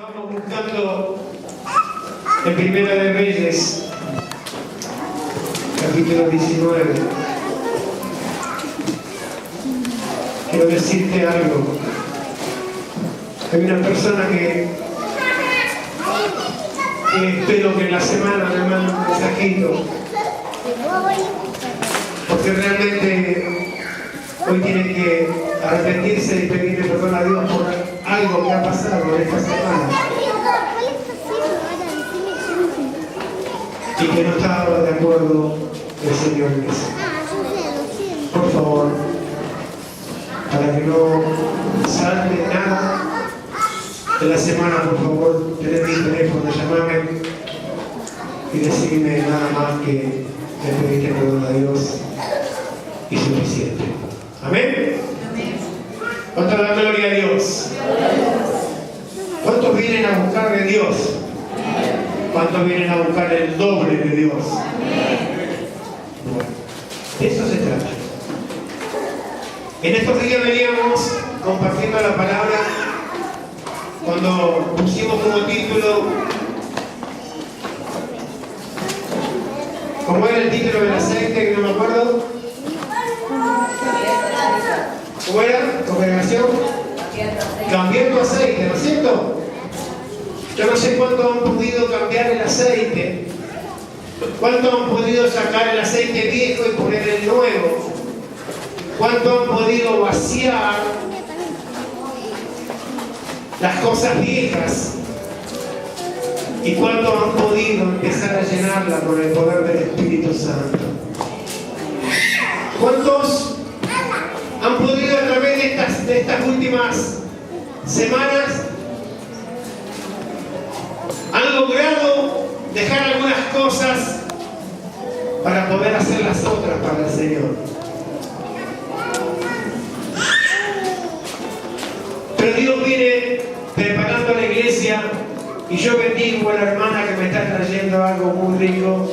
Vamos buscando en Primera de Reyes, capítulo 19. Quiero decirte algo. Hay una persona que espero que en la semana me mande un mensajito, porque realmente hoy tiene que arrepentirse y pedirle perdón a Dios por algo que ha pasado en esta semana y que no estaba de acuerdo el Señor en eso. Por favor, para que no salte nada de la semana, por favor, tened mi teléfono, llamame y decirme nada más que le pediste perdón a Dios y suficiente. ¿Amén? ¿Cuánto da gloria a Dios? ¿Cuántos vienen a buscar de Dios? ¿Cuántos vienen a buscar el doble de Dios? Bueno, de eso se trata. En estos días veníamos compartiendo la palabra cuando pusimos como título, ¿cómo era el título del aceite? Que no me acuerdo. ¿Cómo era? ¿Congregación? Cambiando aceite, ¿no es cierto? Yo no sé cuánto han podido cambiar el aceite, cuánto han podido sacar el aceite viejo y poner el nuevo, cuánto han podido vaciar las cosas viejas y cuánto han podido empezar a llenarla con el poder del Espíritu Santo. ¿Cuántos han podido a través de estas últimas semanas han logrado dejar algunas cosas para poder hacer las otras para el Señor? Pero Dios viene preparando a la iglesia y yo bendigo a la hermana que me está trayendo algo muy rico.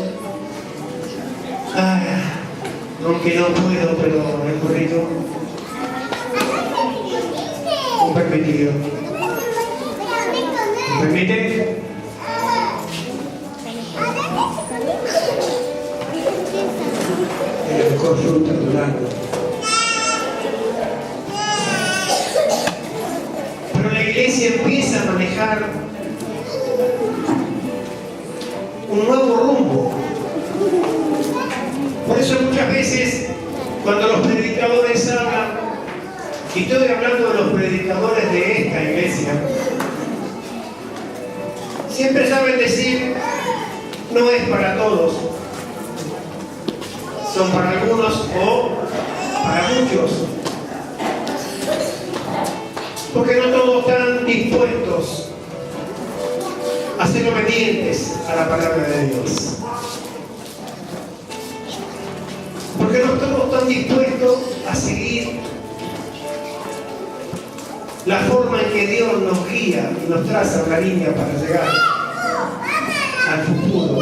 Aunque no puedo, pero es muy rico. Un permitido. ¿Me permite? El mejor fruta durante. Pero la iglesia empieza a manejar un nuevo rumbo. Por eso muchas veces cuando los predicadores hablan, y estoy hablando de los predicadores de esta iglesia, siempre saben decir, no es para todos, son para algunos o para muchos, porque no todos están dispuestos a ser obedientes a la palabra de Dios. Porque no todos están dispuestos a seguir la forma en que Dios nos guía y nos traza una línea para llegar al futuro.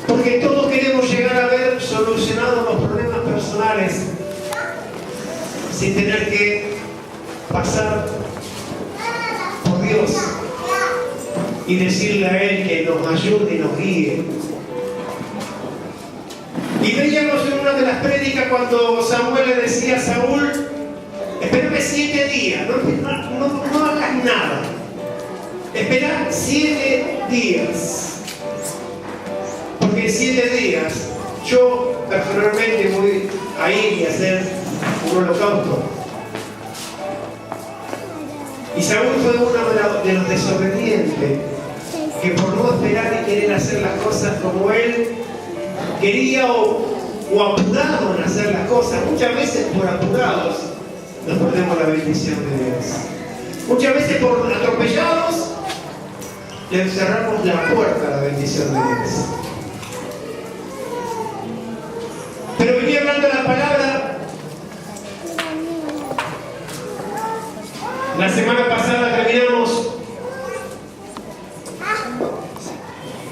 Porque todos queremos llegar a ver solucionados los problemas personales sin tener que pasar por Dios y decirle a Él que nos ayude y nos guíe. Y veíamos en una de las prédicas cuando Samuel le decía a Saúl, espérame 7 días, no hagas nada, espera 7 días, porque en 7 días yo personalmente voy a ir y hacer un holocausto. Y Saúl fue uno de los desobedientes que por no esperar y querer hacer las cosas como él quería o apurado en hacer las cosas, muchas veces por apurados nos perdemos la bendición de Dios. Muchas veces por atropellados le cerramos la puerta a la bendición de Dios. Pero venía hablando la palabra. La semana pasada terminamos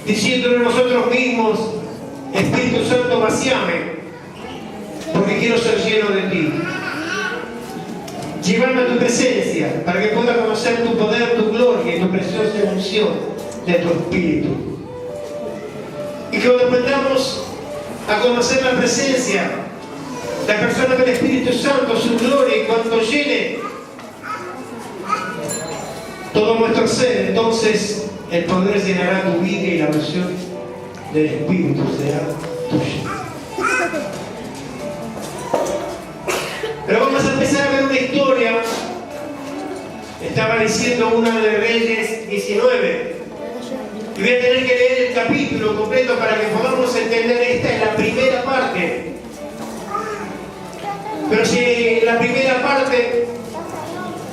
diciéndole nosotros mismos, Espíritu Santo, vacíame, porque quiero ser lleno de ti. llevarme a tu presencia, para que pueda conocer tu poder, tu gloria y tu preciosa unción de tu Espíritu. Y que cuando aprendamos a conocer la presencia, la persona del Espíritu Santo, su gloria, y cuando llene todo nuestro ser, entonces el poder llenará tu vida y la unción del Espíritu será tuya. Pero vamos a empezar a ver una historia. Estaba diciendo una de Reyes 19. Y voy a tener que leer el capítulo completo para que podamos entender. Esta es la primera parte. Pero si la primera parte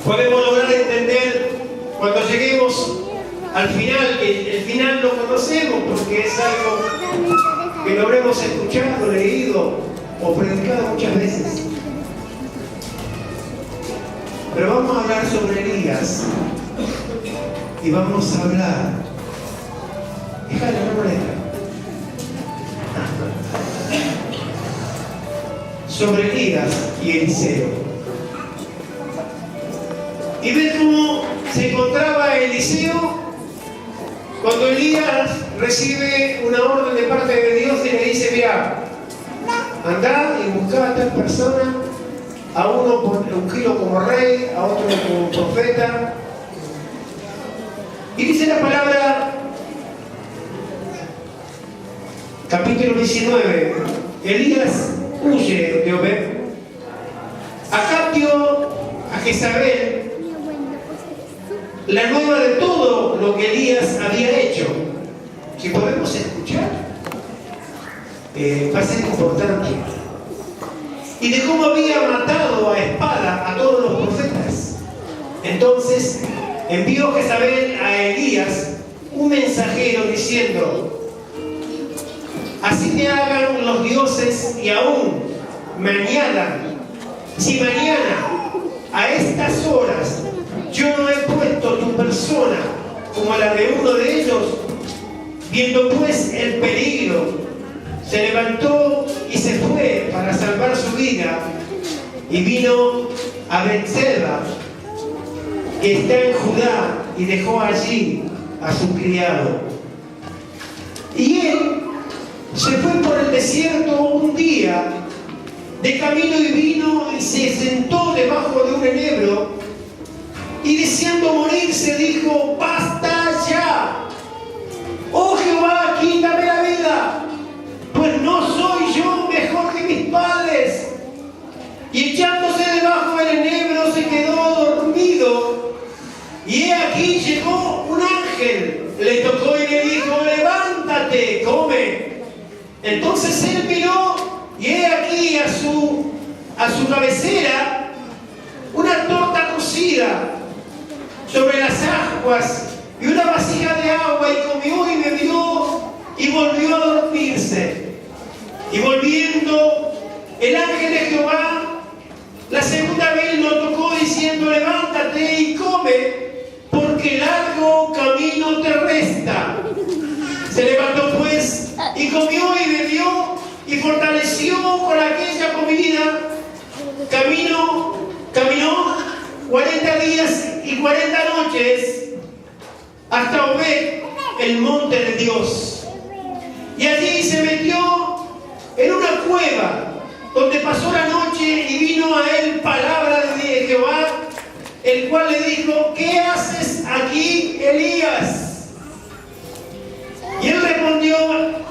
podemos lograr entender cuando lleguemos al final, que el final lo conocemos porque es algo que lo habremos escuchado, leído o predicado muchas veces. Pero vamos a hablar sobre Elías y vamos a hablar. Déjale, no molesta. Sobre Elías y Eliseo. Y ve cómo se encontraba Eliseo cuando Elías recibe una orden de parte de Dios y le dice: mira, andá y buscá a tal persona, a uno ungilo como rey, a otro como profeta. Y dice la palabra, capítulo 19, Elías huye de Obed. Acá dio a Jezabel la nueva de todo lo que Elías había hecho. Si podemos escuchar, va a ser importante. Y de cómo había matado a espada a todos los profetas. Entonces envió Jezabel a Elías un mensajero diciendo: así te hagan los dioses, y aún mañana, si mañana a estas horas yo no he puesto tu persona como la de uno de ellos. Viendo pues el peligro, se levantó y se fue para salvar su vida, y vino a Betseba, que está en Judá, y dejó allí a su criado. Y él se fue por el desierto un día de camino, y vino y se sentó debajo de un enebro, y deseando morirse dijo: basta ya, oh Jehová, quítame la vida, pues no soy yo mejor que mis padres. Y echándose debajo del enebro se quedó dormido, y he aquí llegó un ángel, le tocó y le dijo: levántate, come. Entonces él miró, y he aquí a su cabecera una torta cocida sobre las aguas y una vasija de agua, y comió y bebió y volvió a dormirse. Y volviendo el ángel de Jehová la segunda vez lo tocó diciendo: levántate y come, porque largo camino te resta. Se levantó pues y comió y bebió y fortaleció con aquella comida. Caminó 40 días y 40 noches hasta Obed, el monte de Dios. Y allí se metió en una cueva donde pasó la noche, y vino a él palabra de Jehová, el cual le dijo: ¿qué haces aquí, Elías? Y él respondió: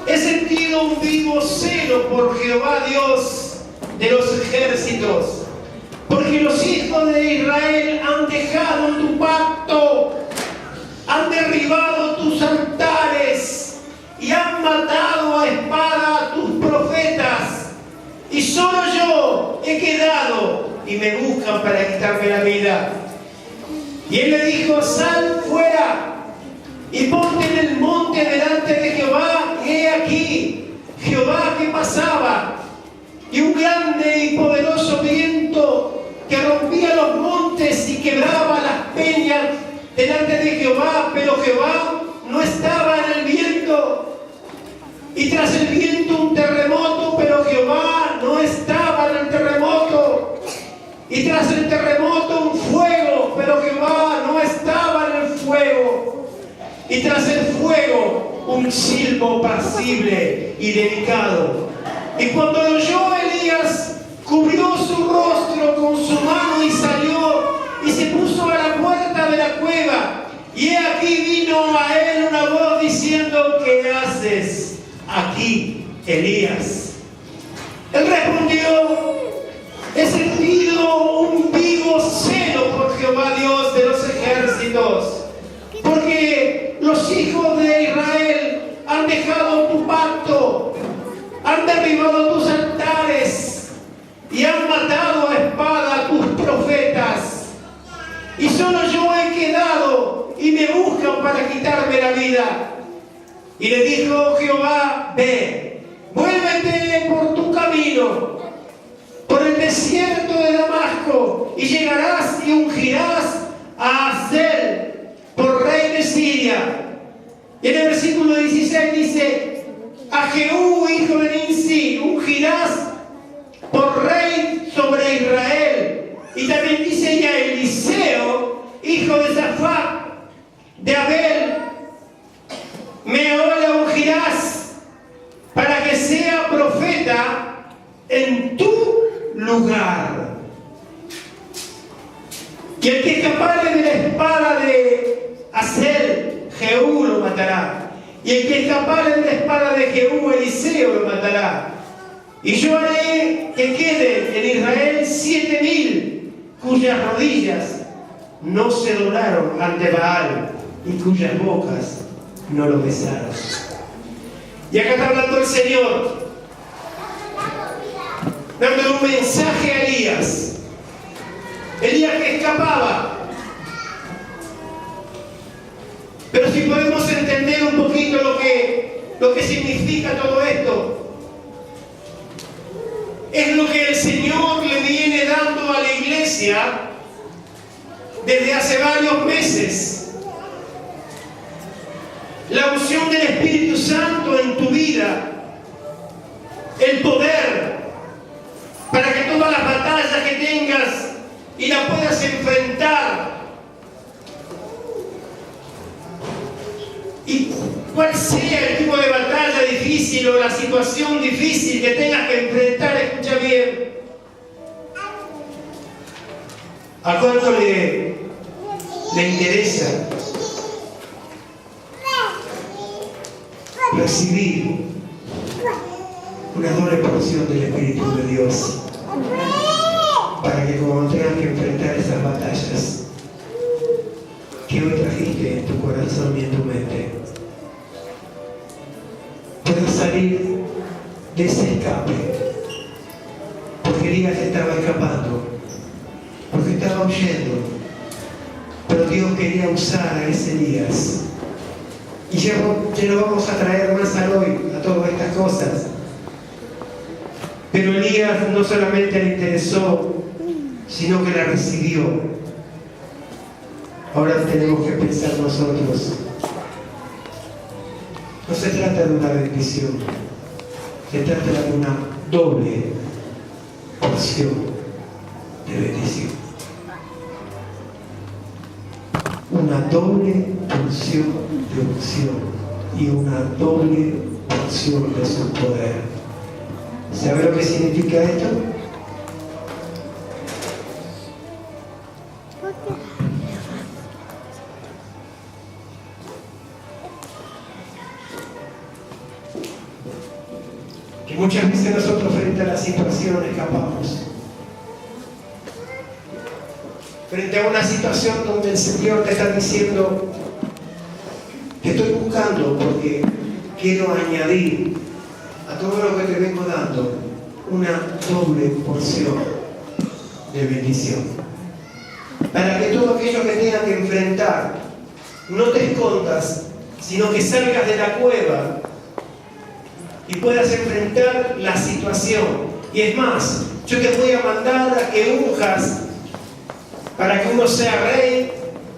he sentido un vivo celo por Jehová Dios de los ejércitos, porque los hijos de Israel han dejado tu pacto, han derribado tus altares y han matado a espada a tus profetas, y solo yo he quedado y me buscan para quitarme la vida. Y él le dijo: sal fuera y ponte en el monte delante de Jehová. Y he aquí Jehová que pasaba, y un grande y poderoso viento que rompía los montes y quebraba las peñas delante de Jehová, pero Jehová no estaba en el viento. Y tras el viento un terremoto, pero Jehová no estaba en el terremoto. Y tras el terremoto un fuego, pero Jehová no estaba en el fuego. Y tras el fuego un silbo apacible y delicado. Y cuando lo oyó Elías, cubrió su rostro con su mano y salió y se puso a la puerta de la cueva. Y he aquí vino a él una voz diciendo: ¿qué haces aquí, Elías? Él respondió: he sentido un vivo celo por Jehová Dios de los ejércitos, porque los hijos de Israel han dejado tu pacto, han derribado tus altares y han matado a espada a tus profetas. Y solo yo he quedado y me buscan para quitarme la vida. Y le dijo Jehová: ve, vuélvete por tu camino, por el desierto de Damasco, y llegarás y ungirás a Hazael por rey de Siria. Y en el versículo 16 dice: a Jehú, hijo de Nimsi, ungirás por rey sobre Israel. Y también dice ya: Eliseo, hijo de Safat, de Abel, me ahora ungirás para que sea profeta en tu lugar. Y el que escapare de la espada de Hazael, Jehú lo matará. Y el que escapare de la espada de Jehú, Eliseo lo matará. Y yo haré que quede en Israel 7,000 cuyas rodillas no se doblaron ante Baal y cuyas bocas no lo besaron. Y acá está hablando el Señor, dándole un mensaje a Elías. Elías que escapaba. Pero si podemos entender un poquito lo que significa todo esto, es lo que el Señor le viene dando a la iglesia desde hace varios meses. La unción del Espíritu Santo en tu vida, el poder para que todas las batallas que tengas y las puedas enfrentar, y cuál sea el tipo de batalla difícil o la situación difícil que tengas que enfrentar, escucha bien. ¿A cuánto le interesa recibir una doble porción del Espíritu de Dios? Para que cuando tengas que enfrentar esas batallas que hoy trajiste en tu corazón y en tu mente, puedas salir de ese escape. Porque Elías estaba escapando, porque estaba huyendo, pero Dios quería usar a ese Elías. Y ya no vamos a traer más al hoy a todas estas cosas. Pero Elías no solamente le interesó, sino que la recibió. Ahora tenemos que pensar nosotros. No se trata de una bendición, se trata de una doble porción de bendición. Una doble porción de unción y una doble porción de su poder. ¿Sabe lo que significa esto? Que muchas veces nosotros frente a la situación escapamos. Frente a una situación donde el Señor te está diciendo: te estoy buscando porque quiero añadir a todo lo que te vengo dando una doble porción de bendición. Para que todo aquello que tengas que enfrentar, no te escondas, sino que salgas de la cueva y puedas enfrentar la situación. Y es más, yo te voy a mandar a que unjas para que uno sea rey,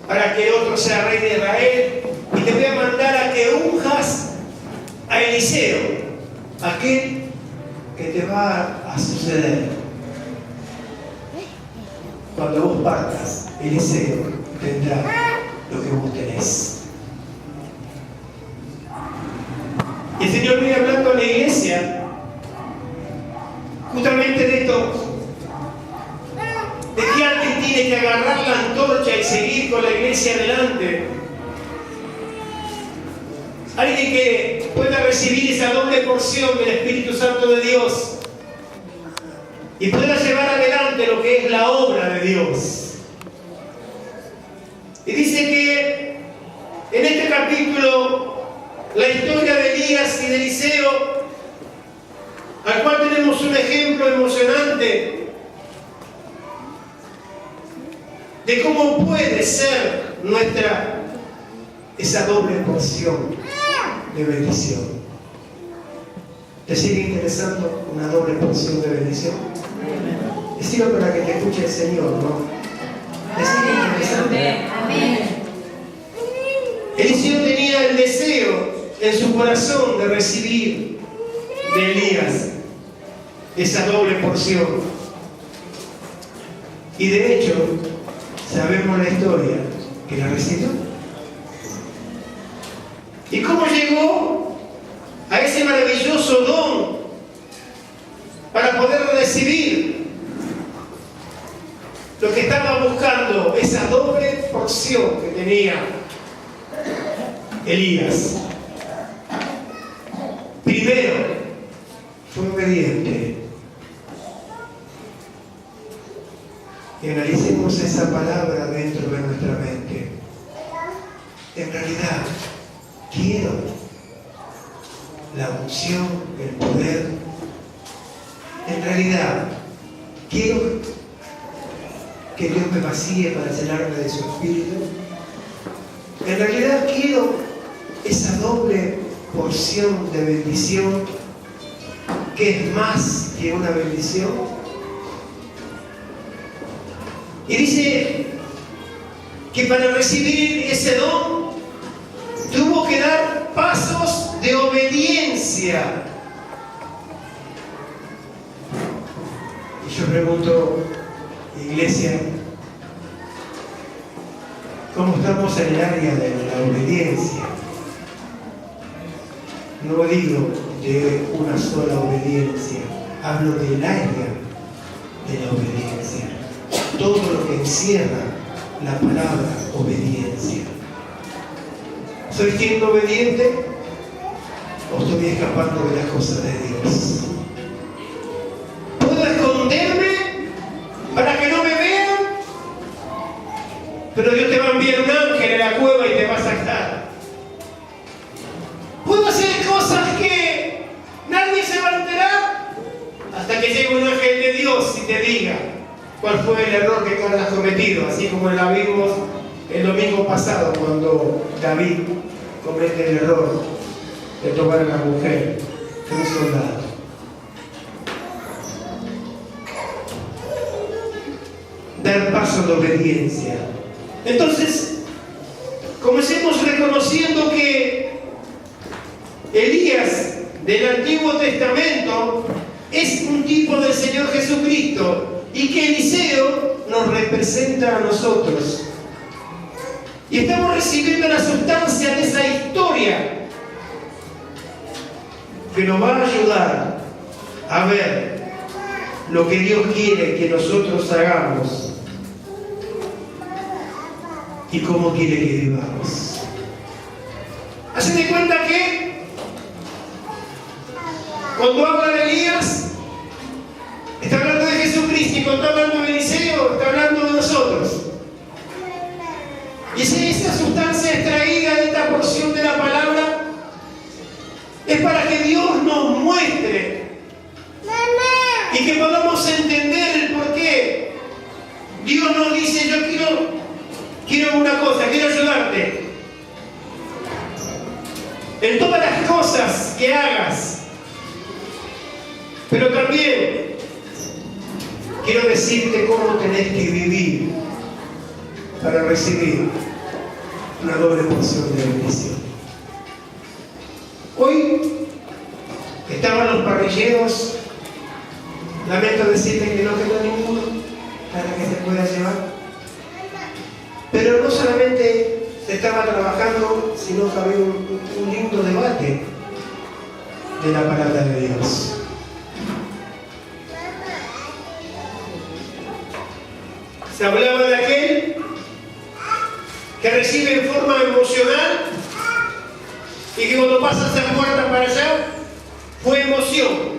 para que otro sea rey de Israel, y te voy a mandar a que unjas a Eliseo, aquel que te va a suceder. cuando vos partas, Eliseo tendrá lo que vos tenés. Y el Señor viene hablando a la iglesia justamente de esto, de que alguien tiene que agarrar la antorcha y seguir con la iglesia adelante. Alguien que pueda recibir esa doble porción del Espíritu Santo de Dios y pueda llevar adelante lo que es la obra de Dios. Y dice que en este capítulo la historia de Elías y de Eliseo, al cual tenemos un ejemplo emocionante de cómo puede ser nuestra esa doble porción de bendición. ¿Te sigue interesando una doble porción de bendición? Decilo para que te escuche el Señor, ¿no? ¿Te sigue interesando? Amén. Eliseo tenía el deseo en su corazón de recibir de Elías esa doble porción. Y de hecho, sabemos la historia que la recibió. ¿Y cómo llegó a ese maravilloso don para poder recibir lo que estaba buscando, esa doble porción que tenía Elías? Primero, fue obediente. Y analicemos esa palabra dentro de nuestra mente. En realidad, quiero la unción, el poder. En realidad, quiero que Dios me vacíe para llenarme de su Espíritu. En realidad, quiero esa doble porción de bendición que es más que una bendición. Y dice que para recibir ese don tuvo que dar pasos de obediencia. Y yo pregunto, iglesia, ¿cómo estamos en el área de la obediencia? No digo de una sola obediencia, hablo del área de la obediencia. Todo lo que encierra la palabra obediencia. ¿Soy siendo obediente o estoy escapando de las cosas de Dios? ¿Puedo esconderme para que no me vean? Pero Dios te va a enviar un ángel en la cueva y te va a sacar. ¿Puedo hacer cosas que nadie se va a enterar? Hasta que llegue un ángel de Dios y te diga cuál fue el error que tú has cometido, así como la vimos el domingo pasado cuando David comete el error de tomar a la mujer de un soldado. Dar paso de obediencia. Entonces, comencemos reconociendo que Elías del Antiguo Testamento es un tipo del Señor Jesucristo y que Eliseo nos representa a nosotros. Y estamos recibiendo la sustancia de esa historia que nos va a ayudar a ver lo que Dios quiere que nosotros hagamos y cómo quiere que vivamos. Hacen de cuenta que cuando habla de Elías está hablando de Jesucristo, y cuando está hablando de Eliseo está hablando de nosotros. Y esa sustancia extraída de esta porción de la palabra es para que Dios nos muestre y que podamos entender el por qué Dios nos dice: yo quiero una cosa, quiero ayudarte en todas las cosas que hagas, pero también quiero decirte cómo tenés que vivir para recibir una doble porción de bendición. Hoy estaban los parrilleros, lamento decirles que no quedó ninguno, para que se pueda llevar. Pero no solamente se estaba trabajando, sino que había un lindo debate de la palabra de Dios. Se hablaba de aquel que recibe en forma emocional y que cuando pasa esa puerta para allá fue emoción.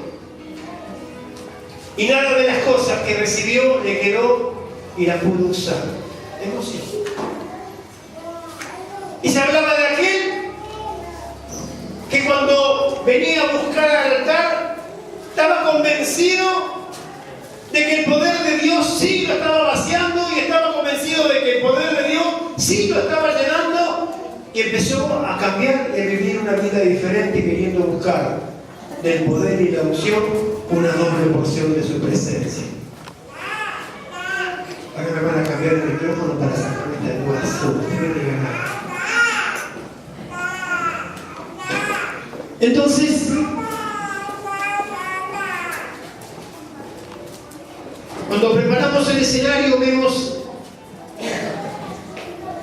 Y nada de las cosas que recibió le quedó y la pudo usar. Emoción. Y se hablaba de aquel que cuando venía a buscar al altar estaba convencido de que el poder de Dios sí lo estaba vaciando y estaba convencido de que el poder de Dios sí lo estaba llenando, y empezó a cambiar y a vivir una vida diferente, queriendo buscar del poder y la unción una doble porción de su presencia. Ahora me van a cambiar el micrófono para sacarme esta nueva azul. Entonces, cuando preparamos el escenario vemos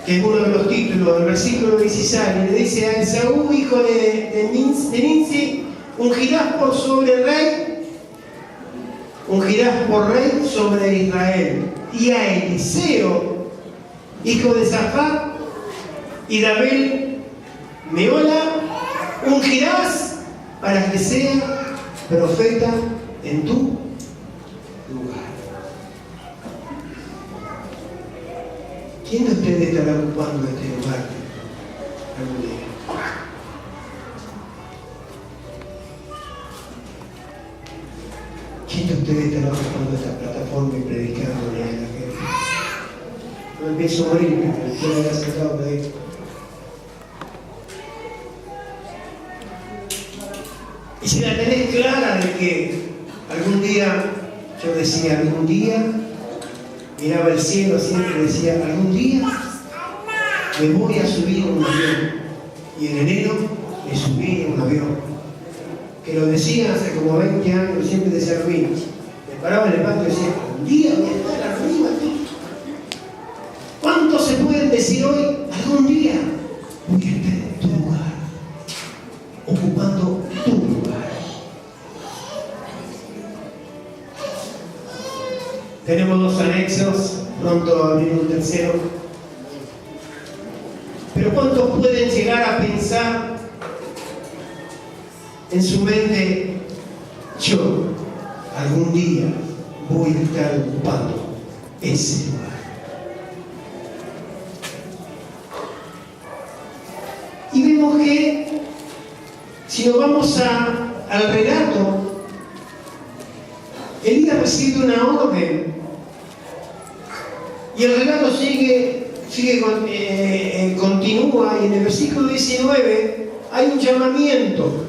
que es uno de los títulos del versículo 16, le dice a Esaú, hijo de Ninsi, ungirás por rey sobre Israel, y a Eliseo, hijo de Safat, y de Abel Meola, ungirás para que sea profeta en tu lugar. ¿Quién de ustedes estará ocupando este lugar algún día? ¿Quién de ustedes estará ocupando esta plataforma y predicándole a la gente? No empiezo a morir, pero quiero haber sentado por ahí. Y si la tenés clara de que algún día, yo decía, algún día, miraba el cielo, siempre decía, algún día me voy a subir a un avión. Y en enero me subí a un avión. Que lo decía hace como 20 años, siempre decía lo mismo. Me paraba en el patio y decía, algún día voy a estar arriba aquí. ¿Cuántos se pueden decir hoy? Algún día voy a estar en tu lugar, ocupando tu lugar. Tenemos 2 anexos, pronto abrir un tercero. Pero ¿cuántos pueden llegar a pensar en su mente, yo algún día voy a estar ocupando ese lugar? Y vemos que si nos vamos al relato, Elías recibe una orden y el relato continúa, y en el versículo 19 hay un llamamiento.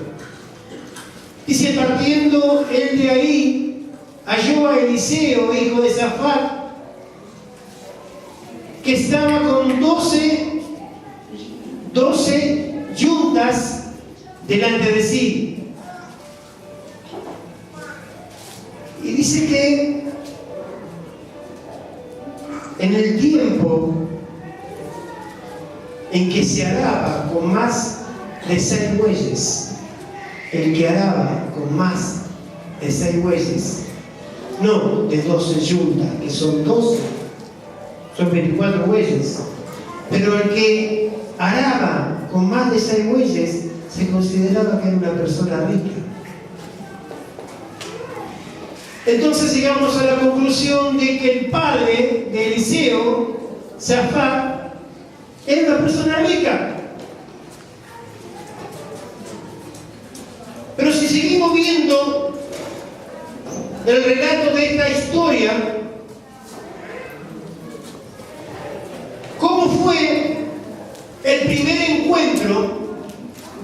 Dice, partiendo él de ahí, halló a Eliseo, hijo de Safat, que estaba con 12 yuntas delante de sí. Y dice que en el tiempo en que se araba con más de 6 bueyes, el que araba con más de 6 bueyes, no de 12 yuntas, que son 12, son 24 bueyes, pero el que araba con más de 6 bueyes se consideraba que era una persona rica. Entonces llegamos a la conclusión de que el padre de Eliseo, Safat, era una persona rica. Pero si seguimos viendo el relato de esta historia, ¿cómo fue el primer encuentro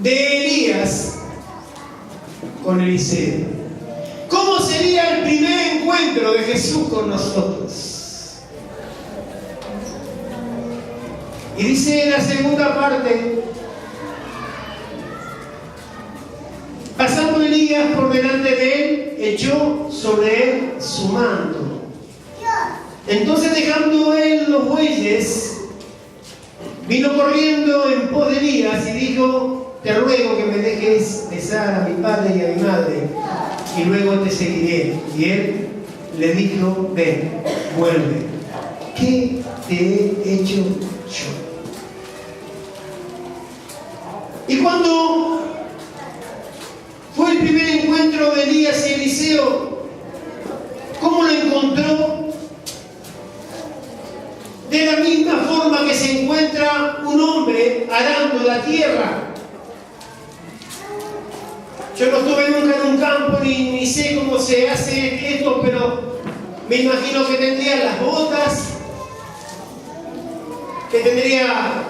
de Elías con Eliseo? ¿Cómo sería el primer encuentro de Jesús con nosotros? Y dice en la segunda parte, pasando Elías por delante de él, echó sobre él su manto Entonces, dejando él los bueyes, vino corriendo en pos de Elías y dijo: te ruego que me dejes besar a mi padre y a mi madre, y luego te seguiré. Y él le dijo: ven, vuelve. ¿Qué te he hecho yo? Y cuando fue el primer encuentro de Elías y Eliseo, ¿cómo lo encontró? De la misma forma que se encuentra un hombre arando la tierra. Yo no estuve nunca en un campo ni sé cómo se hace esto, pero me imagino que tendría las botas, que tendría,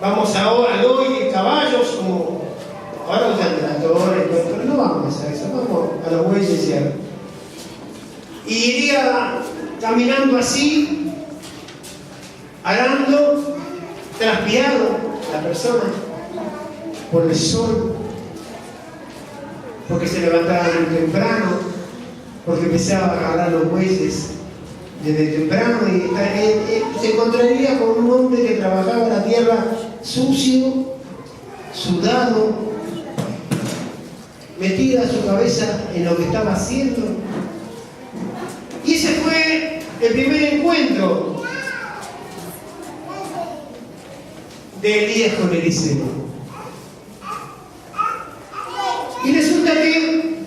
vamos ahora al hoy, caballos, como ahora usan tractores, pero no vamos a eso, vamos a los bueyes y iría caminando así, arando, transpirado la persona por el sol, porque se levantaba muy temprano, porque empezaba a agarrar los bueyes desde temprano y se encontraría con un hombre que trabajaba la tierra sucio, sudado, metida su cabeza en lo que estaba haciendo. Y ese fue el primer encuentro de Elías con Eliseo. Y resulta que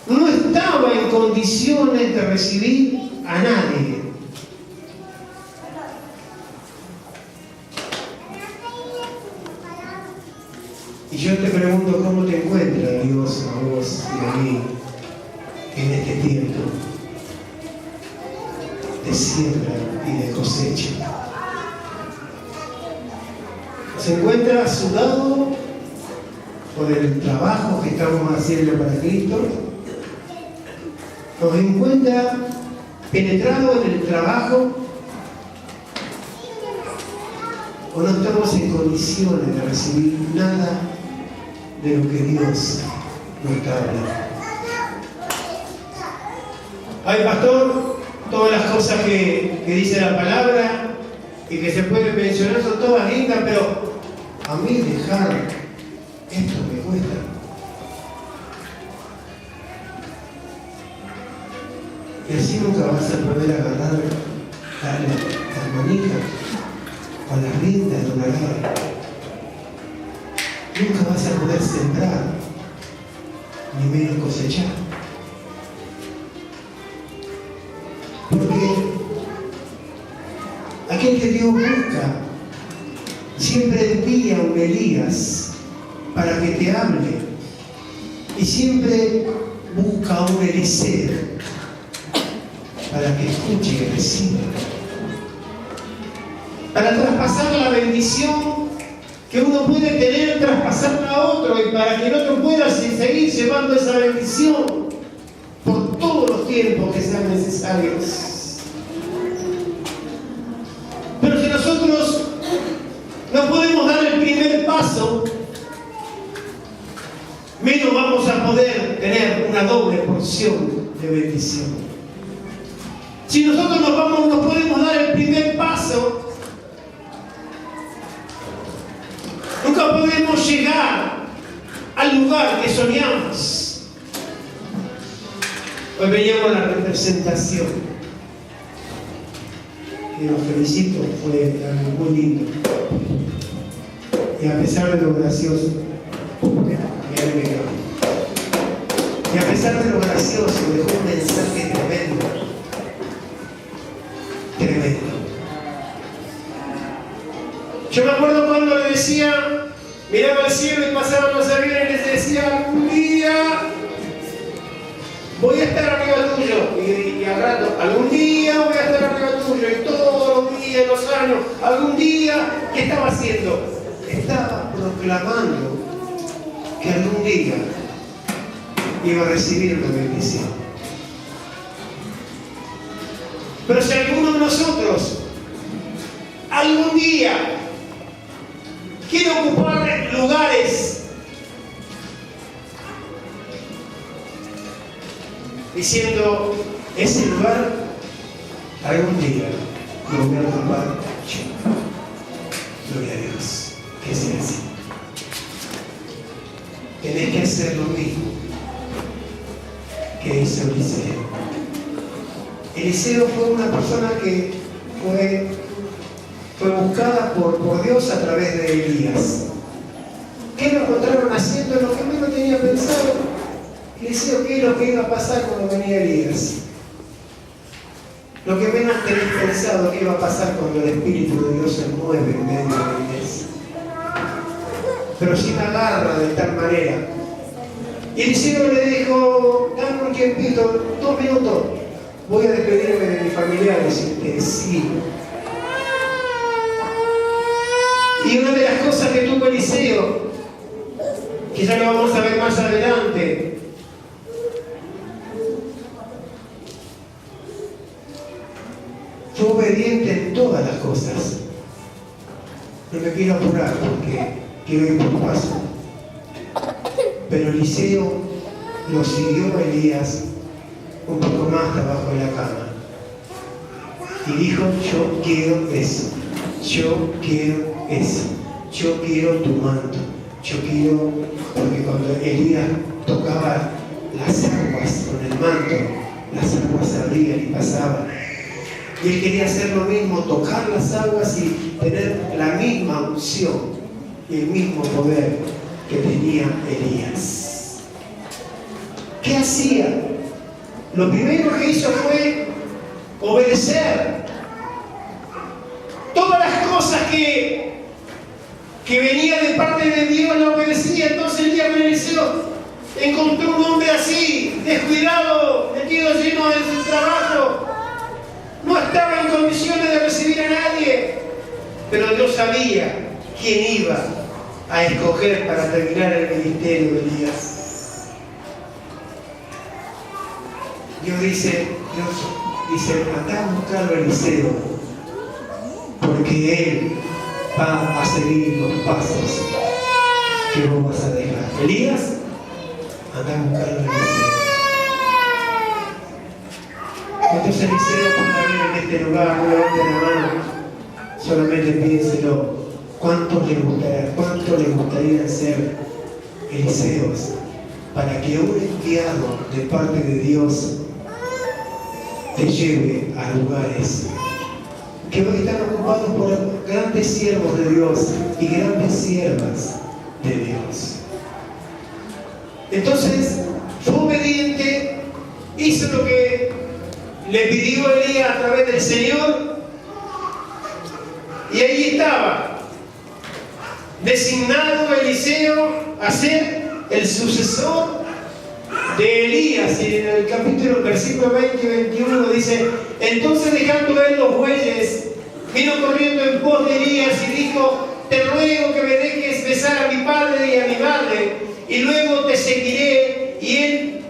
no estaba en condiciones de recibir a nadie. Y yo te pregunto, ¿cómo te encuentra Dios a vos y a mí en este tiempo de siembra y de cosecha? ¿Se encuentra sudado por el trabajo que estamos haciendo para Cristo? ¿Nos encuentra penetrado en el trabajo? ¿O no estamos en condiciones de recibir nada de lo que Dios nos está hablando? Ay, pastor, todas las cosas que dice la palabra y que se pueden mencionar son todas lindas, pero a mí dejar esto me cuesta. Y así nunca vas a poder agarrar las manijas o las riendas de una guerra. Nunca vas a poder sembrar, ni menos cosechar. Porque aquel que Dios busca siempre envía a un Elías para que te hable, y siempre busca a un Eliseo para que escuche y reciba, para traspasar la bendición que uno puede tener, traspasarla a otro, y para que el otro pueda seguir llevando esa bendición por todos los tiempos que sean necesarios. Pero si nosotros no podemos dar el primer paso, menos vamos a poder tener una doble porción de bendición. Si nosotros no podemos dar el primer paso, nunca podemos llegar al lugar que soñamos. Hoy veíamos la representación, y los felicito, fue algo muy lindo. Y a pesar de lo gracioso, y a pesar de lo gracioso, dejó un mensaje tremendo. Tremendo. Yo me acuerdo cuando le decía, miraba al cielo y pasaban los aviones y les decía: algún día voy a estar arriba tuyo. Y al rato, algún día voy a estar arriba tuyo. Y todos los días, los años, algún día, ¿qué estaba haciendo? Estaba proclamando que algún día iba a recibir una bendición. Pero si alguno de nosotros algún día quiere ocupar lugares, diciendo, ese lugar algún día lo voy a ocupar yo. Gloria a Dios, que sea así. Tenés que hacer lo mismo que hizo Eliseo. Eliseo fue una persona que fue buscada por Dios a través de Elías. ¿Qué lo encontraron haciendo? Lo que menos tenía pensado Eliseo, ¿qué es lo que iba a pasar cuando venía Elías? Lo que menos tenés pensado que iba a pasar cuando el Espíritu de Dios se mueve en medio de la iglesia. Pero si me agarra de tal manera. Y Eliseo le dijo, dame un tiempito, 2 minutos, voy a despedirme de mis familiares. Y sí. Y una de las cosas que tuvo Eliseo, que ya lo vamos a ver más adelante, fue obediente en todas las cosas. No me quiero apurar porque quiero ir por paso. Pero Eliseo lo siguió a Elías un poco más abajo de la cama. Y dijo, yo quiero eso. Yo quiero eso. Yo quiero tu manto. Yo quiero, porque cuando Elías tocaba las aguas con el manto, las aguas se abrían y pasaban. Y él quería hacer lo mismo, tocar las aguas y tener la misma unción y el mismo poder que tenía Elías. ¿Qué hacía? Lo primero que hizo fue obedecer. Todas las cosas que venía de parte de Dios la obedecía. Entonces el día que Eliseo encontró un hombre así, descuidado, metido lleno de su trabajo, no estaba en condiciones de recibir a nadie, pero Dios sabía quién iba a escoger para terminar el ministerio de Elías. Dios dice, andá a buscarlo a Eliseo, porque él va a seguir los pasos que vos vas a dejar. Elías, andá a buscarlo a Eliseo. Entonces Eliseo puede haber en este lugar, no levanten la mano, solamente piénselo. ¿Cuánto le gustaría ser Eliseos para que un enviado de parte de Dios te lleve a lugares que hoy están ocupados por grandes siervos de Dios y grandes siervas de Dios? Entonces fue obediente, hizo lo que le pidió Elías a través del Señor, y ahí estaba designado Eliseo a ser el sucesor de Elías. Y en el capítulo, versículo 20 y 21 dice, entonces dejando él los bueyes, vino corriendo en pos de Elías y dijo, te ruego que me dejes besar a mi padre y a mi madre, y luego te seguiré. Y él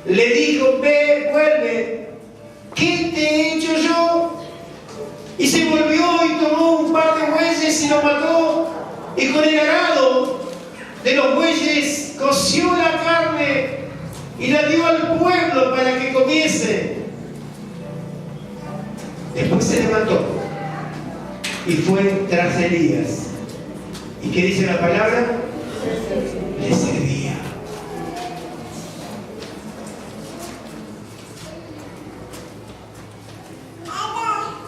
le dijo, ve, vuelve, ¿qué te he hecho yo? Y se volvió y tomó un par de bueyes y los mató, y con el arado de los bueyes coció la carne y la dio al pueblo para que comiese. Después se levantó y fue tras Elías. ¿Y qué dice la palabra? Le servía.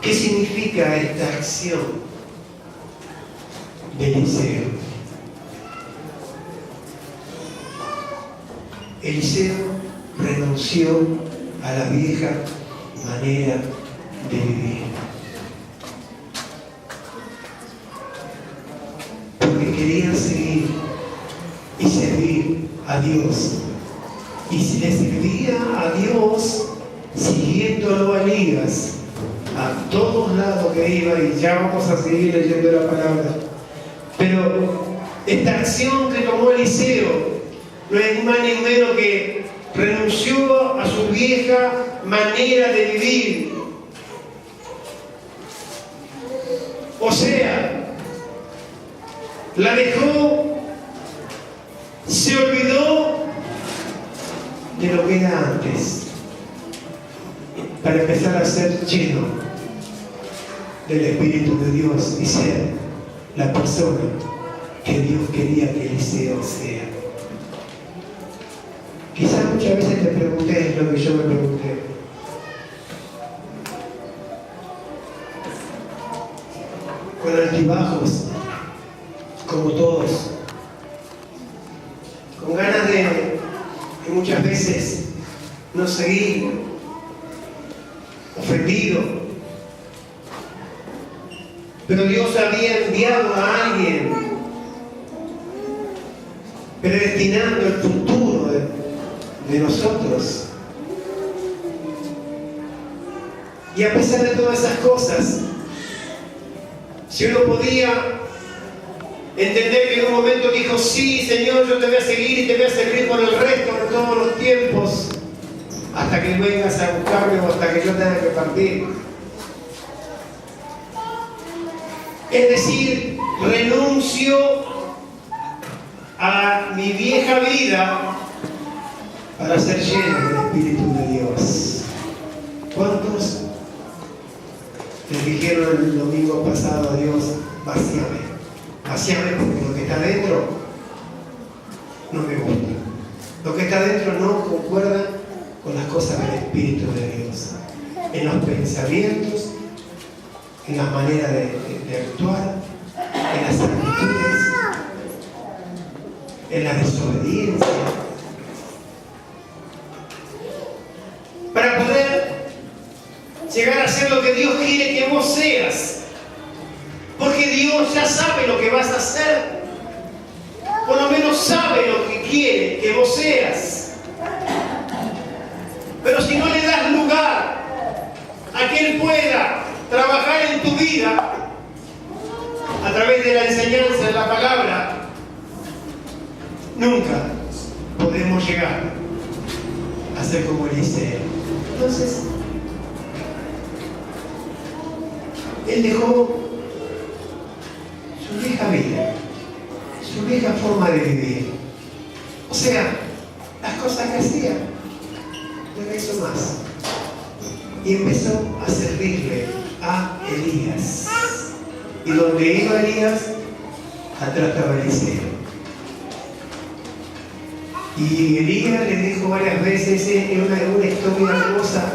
¿Qué significa esta acción de Eliseo? Eliseo renunció a la vieja manera de vivir, porque quería seguir y servir a Dios. Y si le servía a Dios siguiéndolo a Elías a todos lados que iba, y ya vamos a seguir leyendo la palabra, pero esta acción que tomó Eliseo no es ni más ni menos que renunció a su vieja manera de vivir. O sea, la dejó, se olvidó de lo que era antes. lleno del Espíritu de Dios y ser la persona que Dios quería que Eliseo sea. Quizás muchas veces te pregunté lo que yo me pregunté. Con altibajos, como todos, con ganas de muchas veces no seguir, ofendido, pero Dios había enviado a alguien predestinando el futuro de nosotros. Y a pesar de todas esas cosas, si uno podía entender que en un momento dijo, sí, Señor, yo te voy a seguir y te voy a servir por el resto de todos los tiempos, hasta que vengas a buscarme o hasta que yo tenga que partir. Es decir, renuncio a mi vieja vida para ser lleno del Espíritu de Dios. ¿Cuántos le dijeron el domingo pasado a Dios, vacíame? Vacíame porque lo que está dentro no me gusta. Lo que está dentro no concuerda con las cosas del Espíritu de Dios. En los pensamientos, en la manera de actuar, en las actitudes, en la desobediencia. Para poder llegar a ser lo que Dios quiere que vos seas. Porque Dios ya sabe lo que vas a hacer. Por lo menos sabe lo que quiere que vos seas. Pero si no le das lugar a que Él pueda trabajar en tu vida a través de la enseñanza de la palabra, nunca podemos llegar a ser como Eliseo. Entonces, él dejó su vieja vida, su vieja forma de vivir. O sea, las cosas que hacía, no le hizo más. Y empezó a servirle a Elías. Y donde iba Elías, atrás estaba Eliseo. Y Elías le dijo varias veces, en una historia hermosa,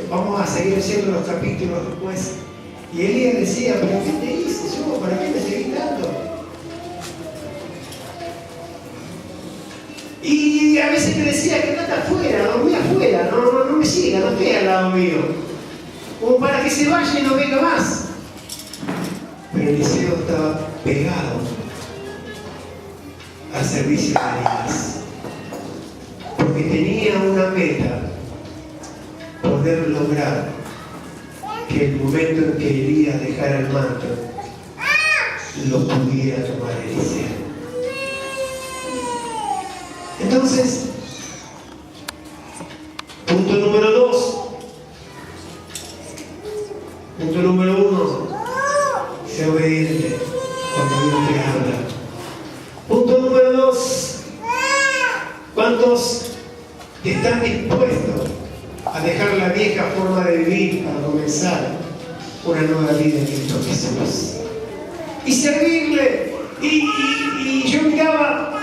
vamos a seguir haciendo los capítulos después. Y Elías decía, ¿pero qué te hice yo? ¿Para qué me seguís dando? Y a veces me decía, quédate afuera, dormí afuera, no me siga, no esté al lado mío. Como para que se vaya y no venga más. Pero Eliseo estaba pegado al servicio de Elías. Porque tenía una meta, poder lograr que el momento en que Elías dejara el manto, lo pudiera tomar Eliseo. Entonces, punto número 2. Punto número 1. Sé obediente cuando Dios te habla. Punto número 2. ¿Cuántos están dispuestos a dejar la vieja forma de vivir para comenzar una nueva vida en Cristo Jesús? Y servirle. Y yo miraba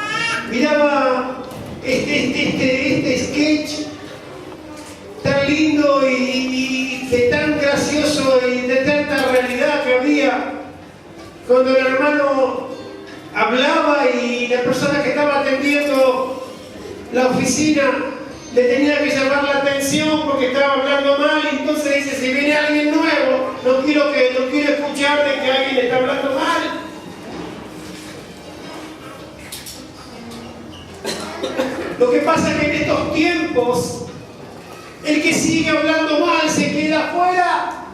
este sketch tan lindo y de tan gracioso y de tanta realidad que había cuando el hermano hablaba y la persona que estaba atendiendo la oficina le tenía que llamar la atención porque estaba hablando mal, y entonces dice, si viene alguien nuevo, no quiero escuchar de que alguien está hablando mal. Lo que pasa es que en estos tiempos, el que sigue hablando mal se queda afuera.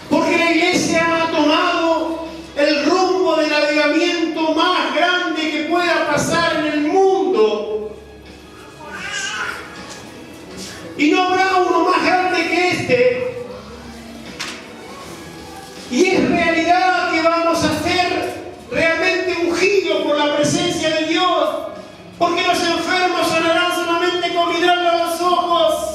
Porque la iglesia ha tomado el rumbo del avivamiento más grande que pueda pasar en el mundo. Y no habrá uno más grande que este. Y es realidad que vamos a ser realmente ungidos por la presencia de Dios. Porque los enfermos sanarán solamente con mirarle a los ojos.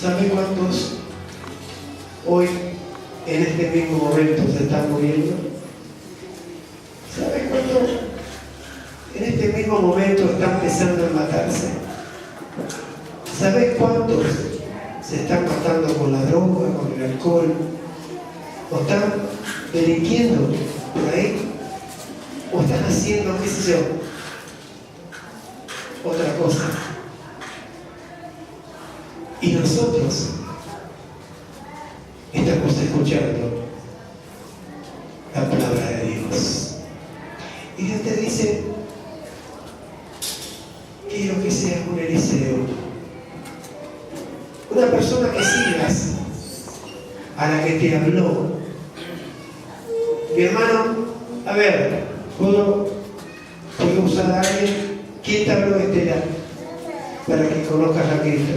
¿Sabe cuántos hoy en este mismo momento se están muriendo? ¿Sabe cuántos en este mismo momento están pensando en matarse? ¿Sabe cuántos se están matando con la droga, con el alcohol? ¿O están delinquiendo por ahí? ¿O están haciendo, qué sé yo, otra cosa? Y nosotros estamos escuchando la palabra de Dios. Y Dios te dice, quiero que seas un Eliseo, una persona que sigas a la que te habló. Mi hermano, a ver, ¿puedo usar a alguien? ¿Quién te habló, Estela, para que conozcas a Cristo?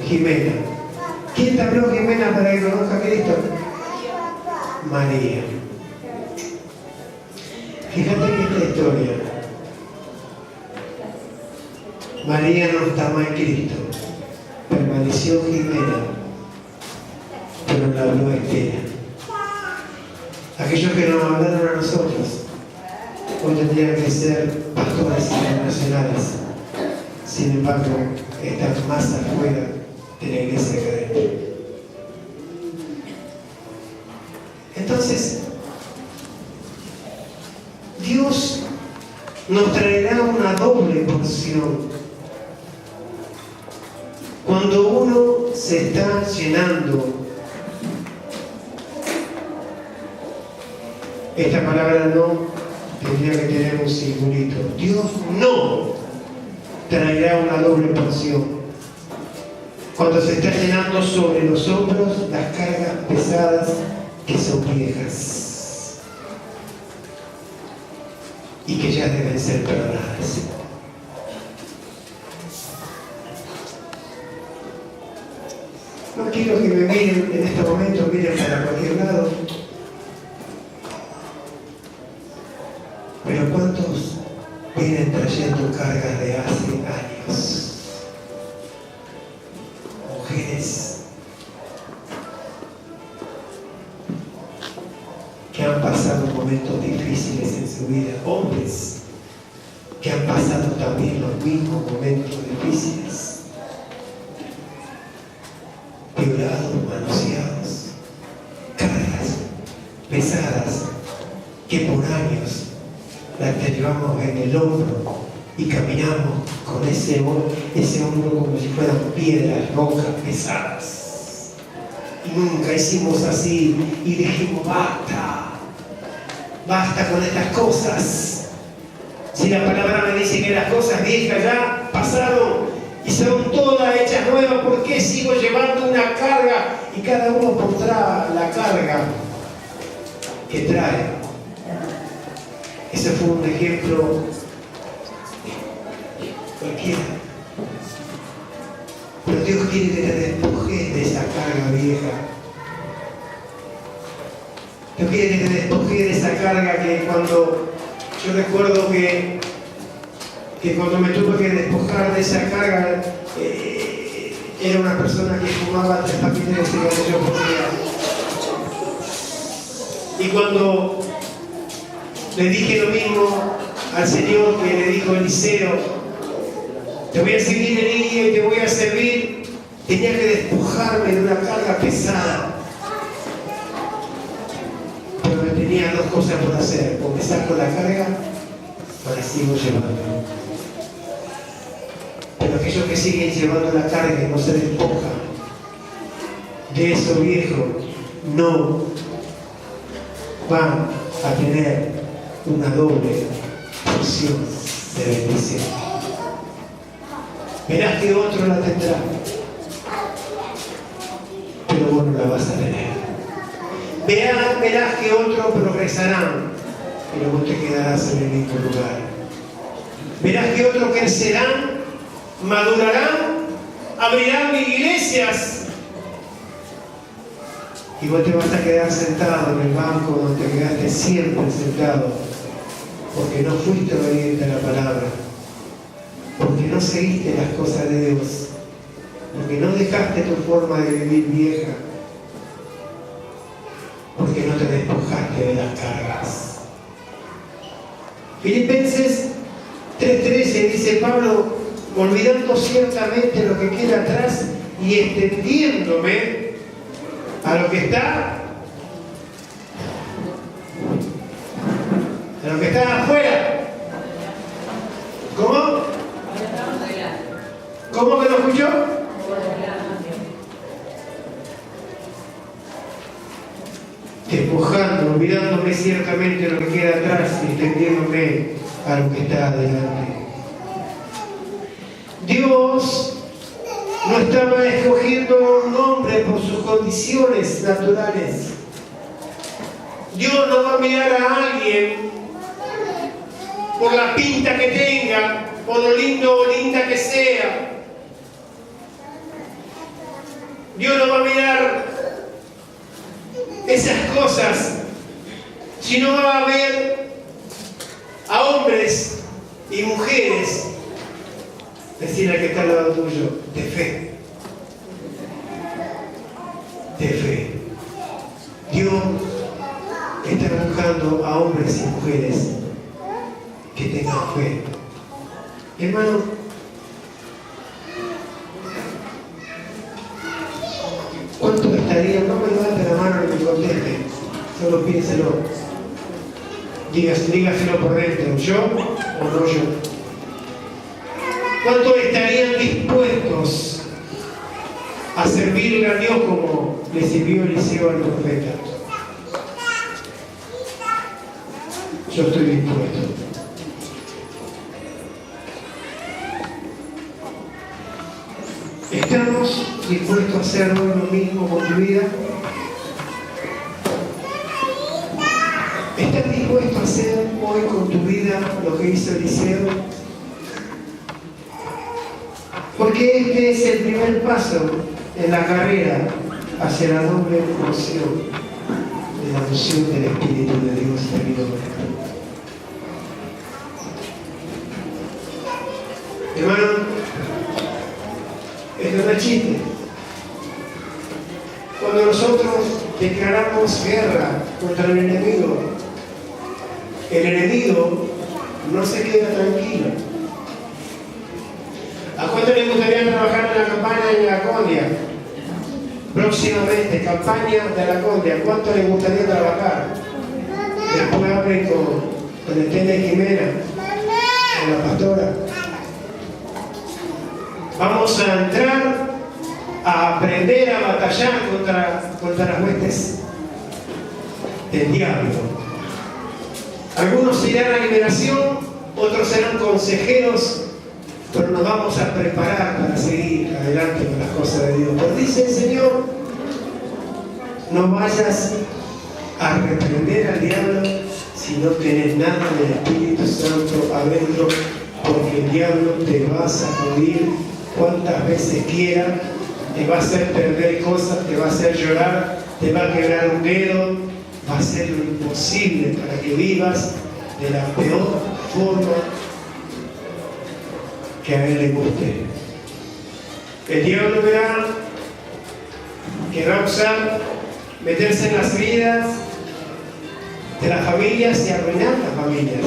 Jimena. ¿Quién te habló, Jimena, para que conozcas a Cristo? María. Fíjate que esta historia, María no estaba en Cristo, permaneció Jimena, pero la habló Estela. Aquellos que nos hablaron a nosotros hoy tendrían que ser pastores internacionales, sin embargo están más afuera de la iglesia que adentro. Entonces, Dios nos traerá una doble porción cuando uno se está llenando. Esta palabra no tendría que tener un circulito. Dios no traerá una doble porción cuando se está llenando sobre los hombros las cargas pesadas que son viejas y que ya deben ser perdonadas. No quiero que me miren en este momento, miren para cualquier lado. Pero ¿cuántos vienen trayendo cargas de hace años? Mujeres que han pasado momentos difíciles en su vida, hombres que han pasado también los mismos momentos difíciles, violados, manoseados, cargas pesadas que por años las llevamos en el hombro y caminamos con ese hombro como si fueran piedras rojas pesadas. Y nunca hicimos así y dijimos, basta con estas cosas. Si la palabra me dice que las cosas viejas ya pasaron y son todas hechas nuevas, ¿por qué sigo llevando una carga? Y cada uno pondrá la carga que trae. Ese fue un ejemplo cualquiera. Pero Dios quiere que te despojes de esa carga vieja. Dios quiere que te despojes de esa carga que cuando yo recuerdo que cuando me tuve que despojar de esa carga, era una persona que fumaba 3 paquetes de cigarrillos por día. Y cuando le dije lo mismo al Señor que le dijo Eliseo, te voy a seguir en ella y te voy a servir, tenía que despojarme de una carga pesada. Pero me tenía 2 cosas por hacer: o me saco la carga o la sigo llevando. Pero aquellos que siguen llevando la carga y no se despojan de eso viejo, no van a tener una doble porción de bendición. Verás que otro la tendrá, pero vos no la vas a tener. Verás que otros progresarán, pero vos te quedarás en el mismo lugar. Verás que otros crecerán, madurarán, abrirán iglesias, y vos te vas a quedar sentado en el banco donde te quedaste siempre sentado, porque no fuiste obediente a la palabra, porque no seguiste las cosas de Dios, porque no dejaste tu forma de vivir vieja, porque no te despojaste de las cargas. Filipenses 3:13 dice Pablo, olvidando ciertamente lo que queda atrás y extendiéndome a lo que está afuera. ¿Cómo? ¿Cómo que lo escuchó? Despojando, olvidándome ciertamente lo que queda atrás y extendiéndome a lo que está adelante. Dios no estaba escogiendo a un hombre por sus condiciones naturales. Dios no va a mirar a alguien por la pinta que tenga, por lo lindo o linda que sea. Dios no va a mirar esas cosas, sino va a ver a hombres y mujeres, decir al que está al lado tuyo, de fe. De fe. Dios está buscando a hombres y mujeres que tengan fe. Hermano, ¿cuánto estaría? No me levante la mano ni me conteste, solo piénselo. Dígaselo por dentro, ¿yo o no yo? ¿Cuánto estarían dispuestos a servirle a Dios como le sirvió Eliseo al profeta? Yo estoy dispuesto. ¿Estamos dispuestos a hacer hoy lo mismo con tu vida? ¿Estás dispuesto a hacer hoy con tu vida lo que hizo Eliseo? Porque este es el primer paso en la carrera hacia la doble porción de la unción del Espíritu de Dios venido por acá. Hermano, esto no es chiste. Cuando nosotros declaramos guerra contra el enemigo no se queda tranquilo. ¿A cuánto les gustaría trabajar en la campaña de la Condia? Próximamente, campaña de la Condia. ¿Cuánto les gustaría trabajar? Después hablen con Estela y Jimena, con la pastora. Vamos a entrar a aprender a batallar contra las huestes del diablo. Algunos irán a liberación, otros serán consejeros, pero nos vamos a preparar para seguir adelante con las cosas de Dios. Pero dice el Señor, no vayas a reprender al diablo si no tenés nada del Espíritu Santo adentro, porque el diablo te va a sacudir cuantas veces quiera, te va a hacer perder cosas, te va a hacer llorar, te va a quebrar un dedo, va a hacer lo imposible para que vivas de la peor forma que a él le guste. El diablo querrá usar, meterse en las vidas de las familias y arruinar las familias.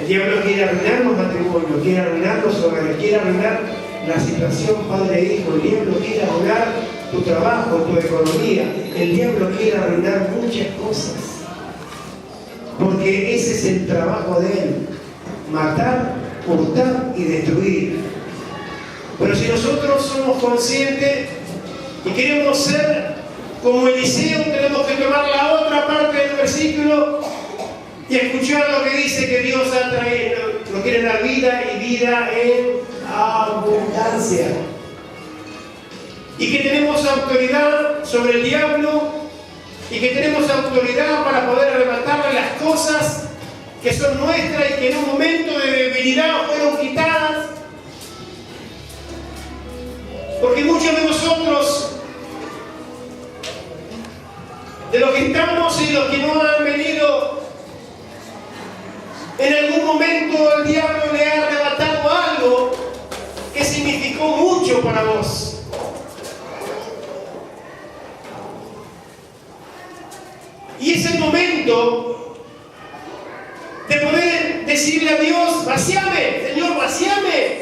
El diablo quiere arruinar los matrimonios, quiere arruinar los hogares, quiere arruinar la situación padre-hijo. El diablo quiere arruinar tu trabajo, tu economía. El diablo quiere arruinar muchas cosas. Porque ese es el trabajo de él: matar, hurtar y destruir. Pero si nosotros somos conscientes y queremos ser como Eliseo, tenemos que tomar la otra parte del versículo y escuchar lo que dice que Dios ha traído, nos quiere dar vida y vida en abundancia. Y que tenemos autoridad sobre el diablo y que tenemos autoridad para poder arrebatarle las cosas que son nuestras y que en un momento de debilidad fueron quitadas. Porque muchos de nosotros, de los que estamos y los que no han venido, en algún momento el diablo le ha arrebatado algo que significó mucho para vos. Y es el momento de poder decirle a Dios: vacíame, Señor, vacíame.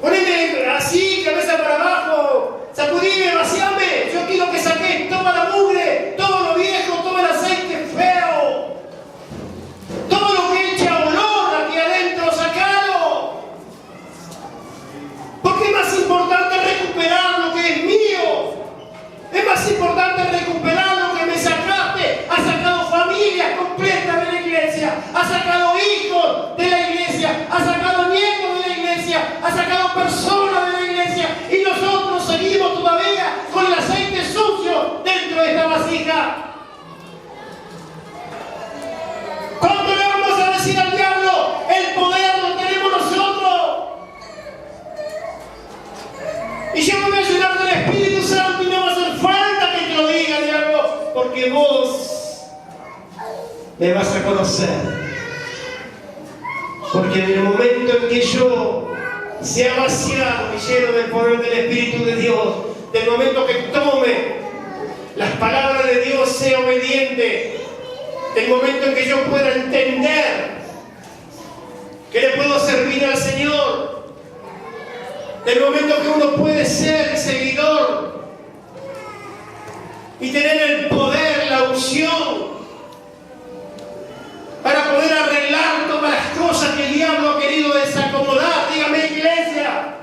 Poneme así, cabeza para abajo, sacudime, vacíame. Yo quiero que saques toda la mugre, todo lo viejo, todo el aceite feo, todo lo que echa olor aquí adentro, sacalo. Porque es más importante recuperar lo que es mío. Es más importante recuperar lo que me sacaste. Has sacado familias completas de la iglesia, has sacado hijos de la iglesia, has sacado nietos de la iglesia, has sacado personas de la iglesia, y nosotros seguimos todavía con el aceite sucio dentro de esta vasija. ¿Cuándo le vamos a decir al diablo: el poder lo tenemos nosotros? Y yo me voy a llenar del Espíritu Santo y no va a hacer falta que te lo diga, diablo, porque vos me vas a conocer. Porque en el momento en que yo sea vaciado y lleno del poder del Espíritu de Dios, del momento que tome las palabras de Dios, sea obediente, del momento en que yo pueda entender que le puedo servir al Señor, del momento que uno puede ser seguidor y tener el poder, la unción, para poder arreglar todas las cosas que el diablo ha querido desacomodar. Dígame, iglesia,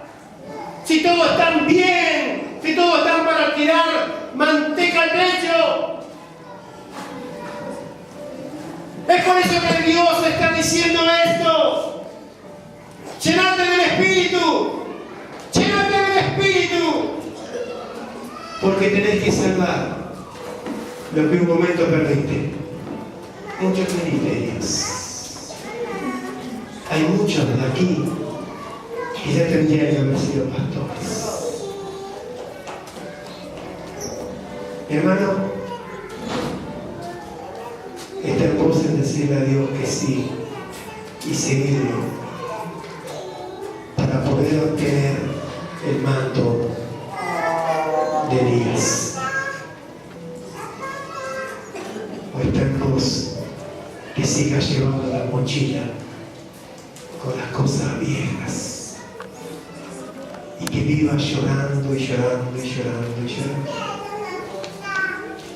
si todos están bien, si todos están para tirar manteca al techo. Es por eso que Dios está diciendo esto: llenate del Espíritu, llénate del Espíritu, porque tenés que salvar lo que un momento perdiste. Muchos ministerios. Hay muchos de aquí que ya tendrían que haber sido pastores. Hermano, está en vos en decirle a Dios que sí y seguirlo para poder obtener el manto de Elías. O está en vos que sigas llevando la mochila con las cosas viejas y que vivas llorando y llorando y llorando y llorando.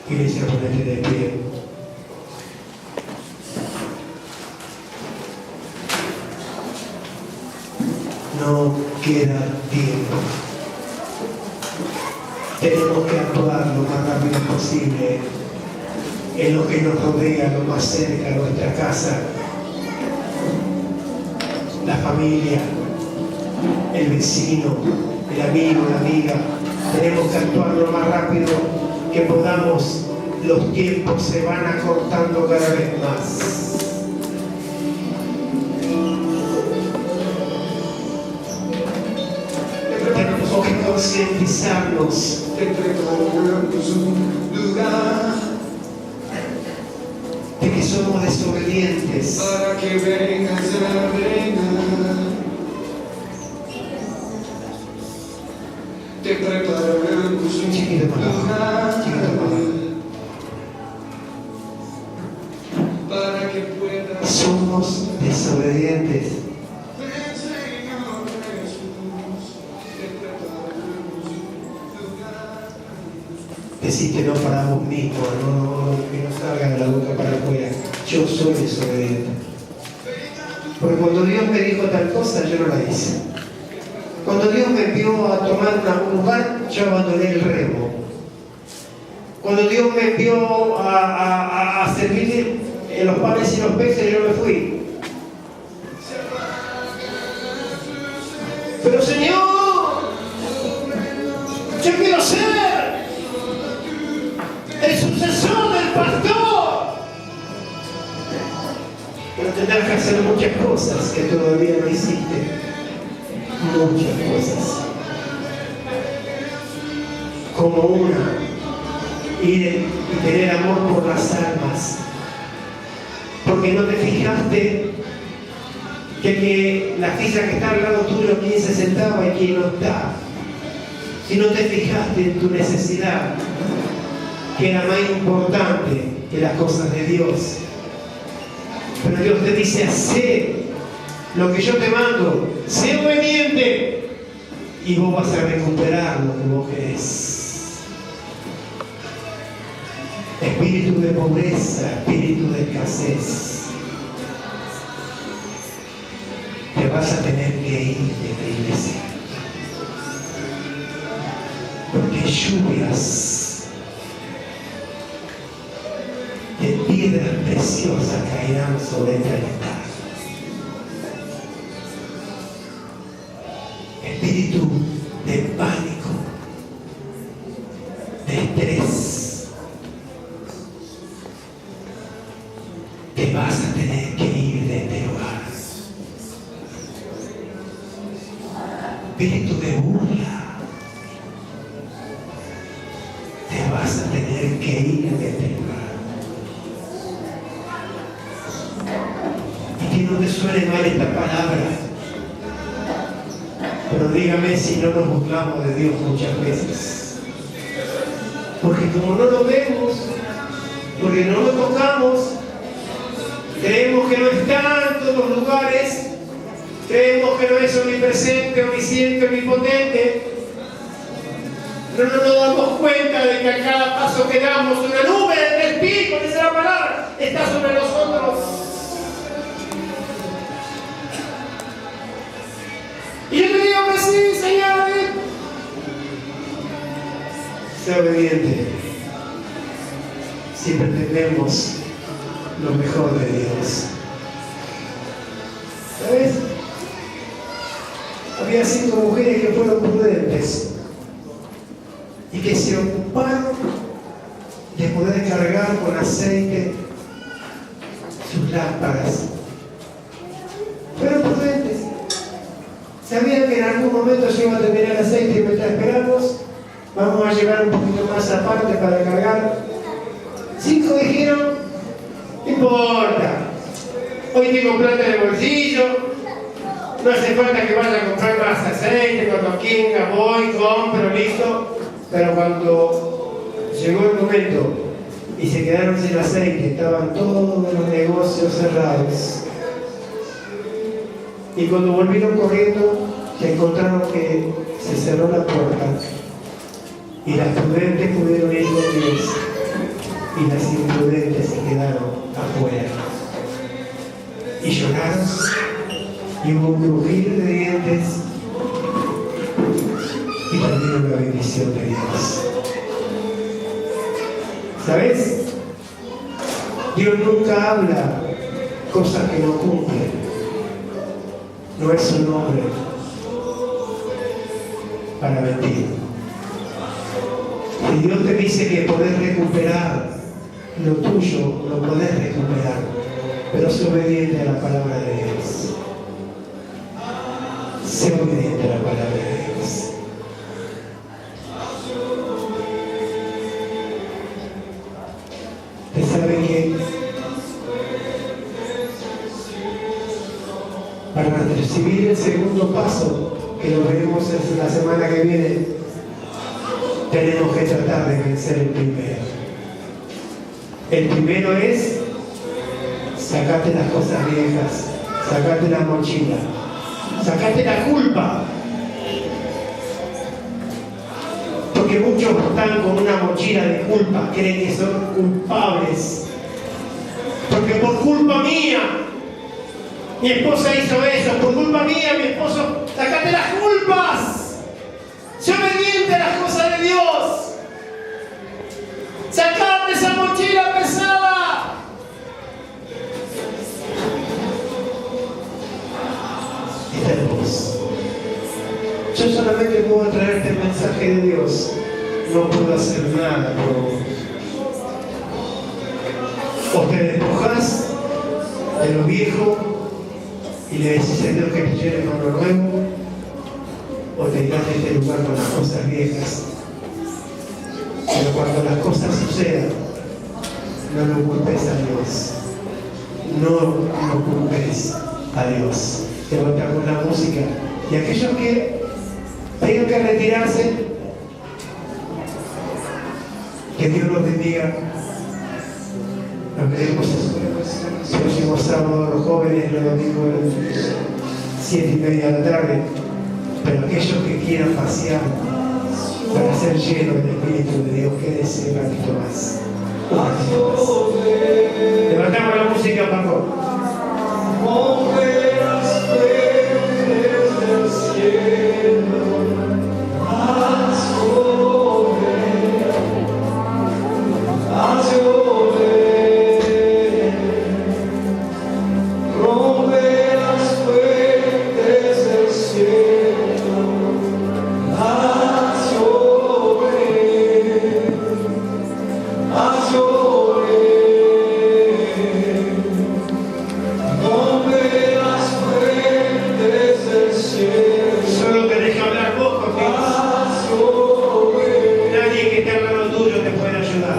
Iglesia, ponete de pie. No queda tiempo. Tenemos que actuar lo más rápido posible en lo que nos rodea, lo más cerca, nuestra casa, la familia, el vecino, el amigo, la amiga. Tenemos que actuar lo más rápido que podamos. Los tiempos se van acortando cada vez más. Tenemos que concientizarnos. De que somos desobedientes. Para que vengas a reinar, te preparamos un Chiquito lugar para para que puedas. somos desobedientes. Señor Jesús, te preparamos un lugar. Deciste no para vos mismo, que no salga de la boca para afuera. Yo soy desobediente. Porque cuando Dios me dijo tal cosa, yo no la hice. Cuando Dios me envió a tomar un lugar, yo abandoné el remo. Cuando Dios me envió a servir los panes y los peces, yo me fui. Pero Señor, yo quiero ser el sucesor del pastor. Pero tendrás que hacer muchas cosas que todavía no hiciste. Muchas cosas. Como una, ir y tener amor por las almas. Porque no te fijaste que la ficha que está al lado tuyo, quién se sentaba y quién no está. y no te fijaste en tu necesidad, que era más importante que las cosas de Dios. Pero Dios te dice, hacé lo que yo te mando, sé obediente y vos vas a recuperar lo que vos querés. Espíritu de pobreza, espíritu de escasez. Te vas a tener que ir de la iglesia. Porque lluvias de piedras preciosas caerán sobre esta altar. Espíritu de pánico, de estrés. Te vas a tener que ir de este lugar. Espíritu de burla. Te vas a tener que ir de este lugar. Y que no te suene mal esta palabra. Pero dígame si no nos burlamos de Dios muchas veces. Porque como no lo vemos, porque no lo tocamos, creemos que no está en todos los lugares, creemos que no es omnipresente, omnisciente, omnipotente. No nos damos cuenta de que a cada paso que damos una nube del Espíritu, esa es la palabra, está sobre nosotros. Y yo te digo que sí, Señor. Sé obediente si pretendemos lo mejor de Dios. ¿Sabes? Había 5 mujeres que fueron prudentes y que se ocuparon de poder cargar con aceite sus lámparas. Fueron prudentes. Sabían que en algún momento se iba a terminar el aceite y mientras esperamos, vamos a llevar un poquito más aparte para cargar. 5 dijeron, no importa, hoy tengo plata en el bolsillo, no hace falta que vaya a comprar más aceite, cuando quiera voy, compro, listo. Pero cuando llegó el momento y se quedaron sin aceite, estaban todos los negocios cerrados. Y cuando volvieron corriendo, se encontraron que se cerró la puerta y las prudentes pudieron ir con Dios y las imprudentes se quedaron afuera. Y lloraron y hubo un crujir de dientes y perdieron la bendición de Dios. ¿Sabes? Dios nunca habla cosas que no cumplen. No es su nombre para mentir. Si Dios te dice que podés recuperar lo tuyo, lo podés recuperar, pero sé obediente a la palabra de Dios. Sé obediente a la palabra de Dios. ¿Te sabe que para recibir el segundo paso, que lo veremos la semana que viene, tenemos que tratar de vencer el primero? El primero es sacarte las cosas viejas, sacarte la mochila, sacarte la culpa. Porque muchos están con una mochila de culpa, creen que son culpables. Porque por culpa mía, mi esposa hizo eso, por culpa mía, mi esposo, sacate las culpas. Sé obediente a las cosas de Dios. Sacate esa mochila pesada. Está en vos. Yo solamente puedo traerte el mensaje de Dios. No puedo hacer nada por vos. O te despojas de lo viejo y le decís a Dios que te llene con lo nuevo, o te irás de este lugar con las cosas viejas. Pero cuando las cosas sucedan, no lo culpes a Dios. No lo culpes a Dios. Levantamos la música. Y aquellos que tengan que retirarse, Que Dios los bendiga. Nos veremos el próximo sábado los jóvenes, los domingos 7:30 de la tarde. Pero aquellos que quieran pasear para ser llenos del Espíritu de Dios, quédense un ratito más. Un ratito más. Levantamos la música, Paco. Rompe las puertas del cielo, haz llover, haz llover. Rompe las puertas del cielo, haz llover, haz llover. Solo tenés que hablar vos, porque nadie que esté al lado tuyo te puede ayudar.